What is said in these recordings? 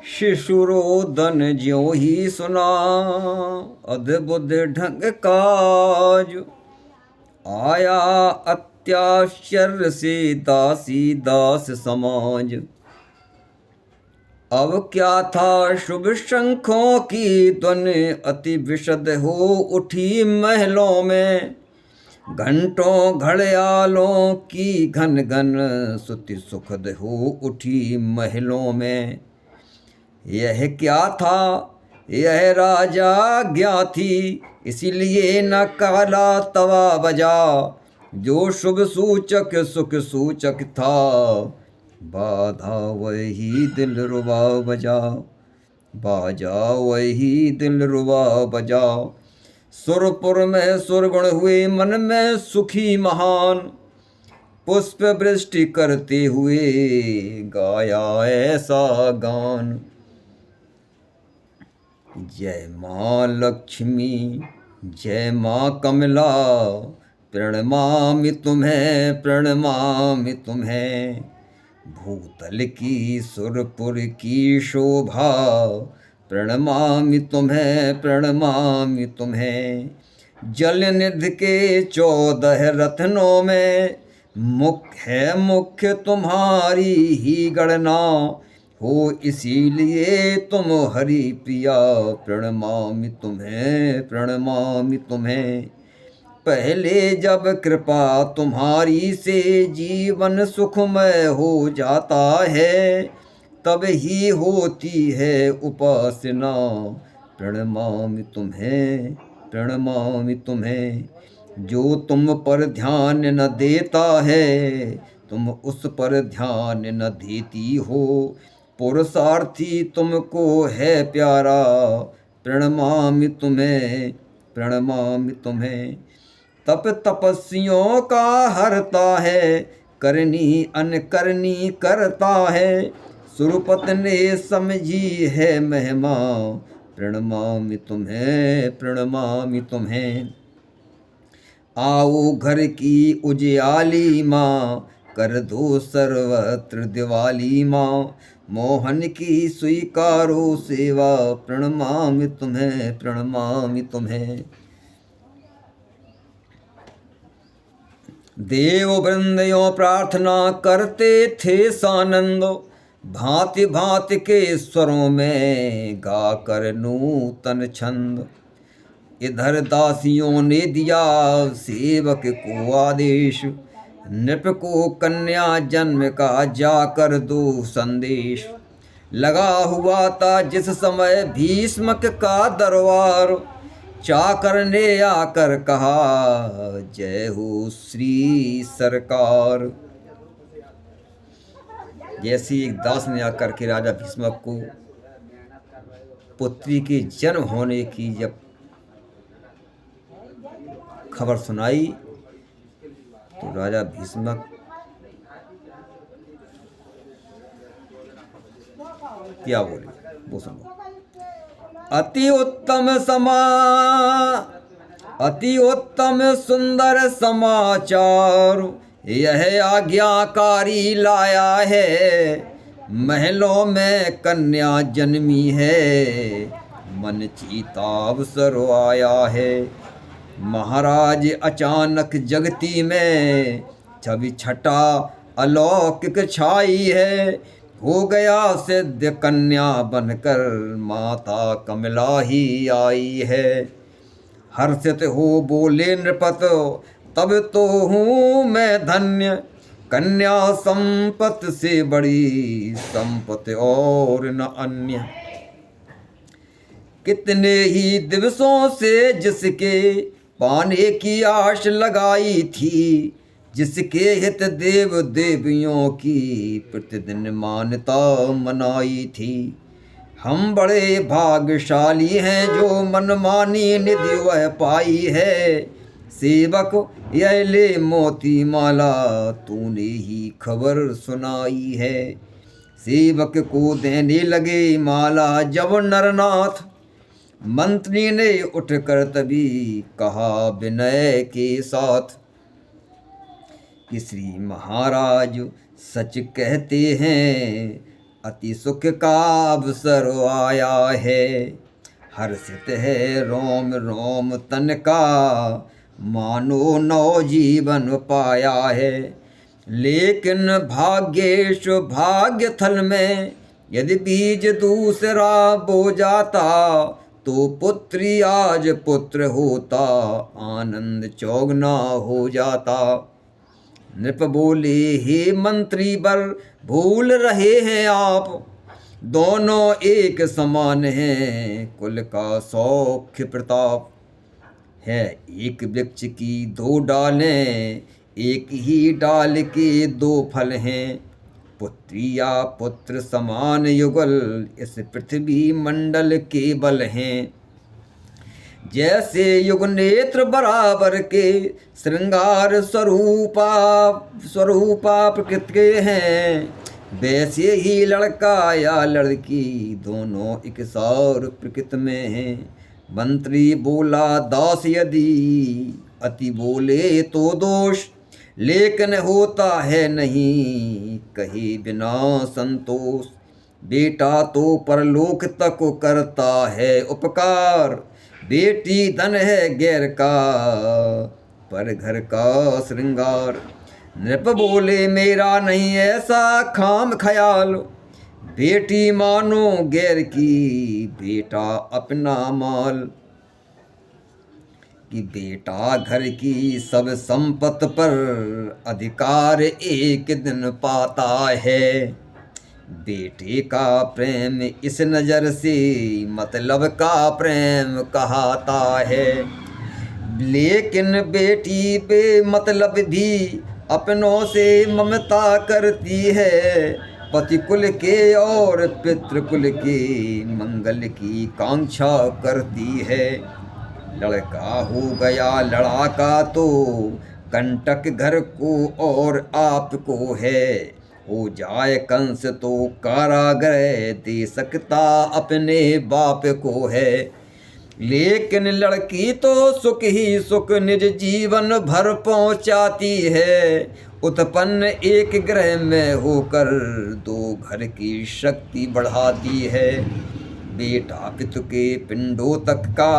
शिशुरोदन ज्यों ही सुना, अद्भुत ढंग काज। आया अत्याश्चर्य से दासी दास समाज। अब क्या था शुभ शंखों की ध्वनि, अति विशद हो उठी महलों में। घंटों घड़ियालों की घन घन सुति सुखद हो उठी महलों में। यह क्या था, यह राजा ज्ञा थी, इसीलिए न काला तवा बजा। जो शुभ सूचक सुख सूचक था, बाधा वही दिल रुबा बजा। बाजा वही दिल रुबा बजा। सुरपुर में सुरगुण हुए मन में सुखी महान। पुष्प वृष्टि करते हुए गाया ऐसा गान। जय माँ लक्ष्मी जय माँ कमला, प्रणमामि तुम्हें प्रणमामि तुम्हें। भूतल की सुरपुर की शोभा, प्रणमामि तुम्हें प्रणमामि तुम्हें। जल निधि के 14 रत्नों में, मुख्य तुम्हारी ही गणना हो, इसीलिए तुम हरि प्रिया। प्रणमामि तुम्हें प्रणमामि तुम्हें। पहले जब कृपा तुम्हारी से जीवन सुखमय हो जाता है, तब ही होती है उपासना। प्रणमामि तुम्हें प्रणमामि तुम्हें। जो तुम पर ध्यान न देता है, तुम उस पर ध्यान न देती हो। पुरुषार्थी तुमको है प्यारा, प्रणमामि तुम्हें प्रणमामि तुम्हें। तप तपस्वियों का हरता है, करनी अनकरनी करता है। सुरपत ने समझी है महिमा, प्रणमामि तुम्हें प्रणमामि तुम्हें। आओ घर की उजियाली माँ, कर दो सर्वत्र दिवाली माँ। मोहन की स्वीकारो सेवा, प्रणमामि तुम्हें प्रणमामि तुम्हें। देव वृंदयों प्रार्थना करते थे सानंद, भांति भांति के स्वरों में गा कर नूतन छंद। इधर दासियों ने दिया सेवक को आदेश, नृप को कन्या जन्म का जाकर दो संदेश। लगा हुआ था जिस समय भीष्मक का दरबार, चाकर ने आकर कहा जय हो श्री सरकार। जैसे एक दास ने आकर के राजा भीष्मक को पुत्री के जन्म होने की जब खबर सुनाई, तो राजा भीष्मक क्या बोले वो सुनो। अति उत्तम सुंदर समाचार, यह आज्ञाकारी लाया है। महलों में कन्या जन्मी है, मन चीता अवसर आया है। महाराज अचानक जगती में, छवि छटा अलौकिक छाई है। हो गया सिद्ध कन्या बनकर, माता कमला ही आई है। हर्षित हो बोले नृपत, तब तो हूँ मैं धन्य। कन्या संपत्ति से बड़ी संपत्ति और न अन्य। कितने ही दिवसों से जिसके पाने की आश लगाई थी, जिसके हित देव देवियों की प्रतिदिन मान्यता मनाई थी। हम बड़े भाग्यशाली हैं जो मनमानी निधि वह पाई है। सेवक यह ले मोती माला, तूने ही खबर सुनाई है। सेवक को देने लगे माला जब नरनाथ, मंत्री ने उठकर तभी कहा विनय के साथ कि श्री महाराज सच कहते हैं, अति सुख का अवसर आया है। हर्षित है रोम रोम तन का, मानो नव जीवन पाया है। लेकिन भाग्येश भाग्य थल में यदि बीज दूसरा बो जाता, तो पुत्री आज पुत्र होता, आनंद चौगुना हो जाता। नृप बोले हे मंत्री वर, भूल रहे हैं आप, दोनों एक समान हैं, कुल का सौख्य प्रताप है। एक वृक्ष की दो डालें, एक ही डाल के दो फल हैं। पुत्री या पुत्र समान युगल, इस पृथ्वी मंडल के बल हैं। जैसे युग नेत्र बराबर के, श्रृंगार स्वरूपा प्रकृति के हैं, वैसे ही लड़का या लड़की दोनों एक सौर प्रकृति में हैं। मंत्री बोला दास यदि अति बोले तो दोष, लेकिन होता है नहीं कहे बिना संतोष। बेटा तो परलोक तक करता है उपकार, बेटी धन है गैर का पर घर का श्रृंगार। नृप बोले मेरा नहीं ऐसा खाम ख्याल, बेटी मानो गैर की बेटा अपना माल। कि बेटा घर की सब संपत्ति पर अधिकार एक दिन पाता है। बेटे का प्रेम इस नज़र से मतलब का प्रेम कहाता है। लेकिन बेटी बेमतलब भी अपनों से ममता करती है, पति कुल के और पितृकुल के मंगल की कांक्षा करती है। लड़का हो गया लड़ाका तो कंटक घर को और आपको है, हो जाए कंस तो कारागृह दे सकता अपने बाप को है। लेकिन लड़की तो सुख ही सुख निज जीवन भर पहुँचाती है, उत्पन्न एक ग्रह में होकर दो घर की शक्ति बढ़ाती है। बेटा पितु के पिंडों तक का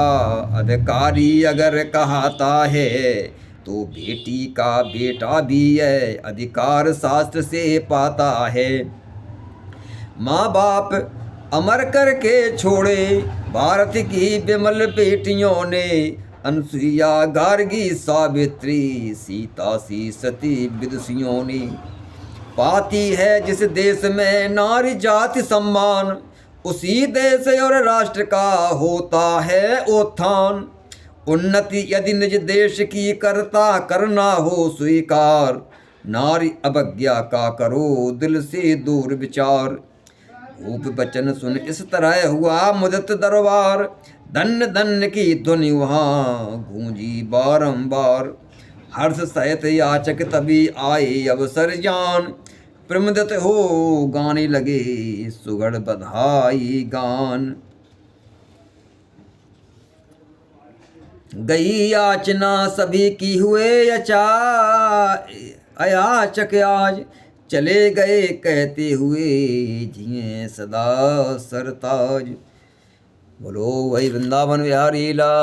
अधिकारी अगर कहता है, तो बेटी का बेटा भी है अधिकार शास्त्र से पाता है। माँ बाप अमर करके छोड़े भारत की विमल बेटियों ने, अनसुईया गार्गी सावित्री सीता सी सती विदुषियों ने। पाती है जिस देश में नारी जाति सम्मान, उसी देश और राष्ट्र का होता है उत्थान। उन्नति यदि निज देश की करना हो स्वीकार, नारी अवज्ञा का करो दिल से दूर विचार। खूब बचन सुन इस तरह हुआ मुदत दरबार, धन्य धन्य की ध्वनि वहाँ गूंजी बारंबार। हर्ष सहित याचक तभी आए अवसर जान, प्रमुदित हो गाने लगे सुगढ़ बधाई गान। गई याचना सभी की हुए अयाचक आज, चले गए कहते हुए जिए सदा सरताज। बोलो वही वृंदावन बिहारी लाल।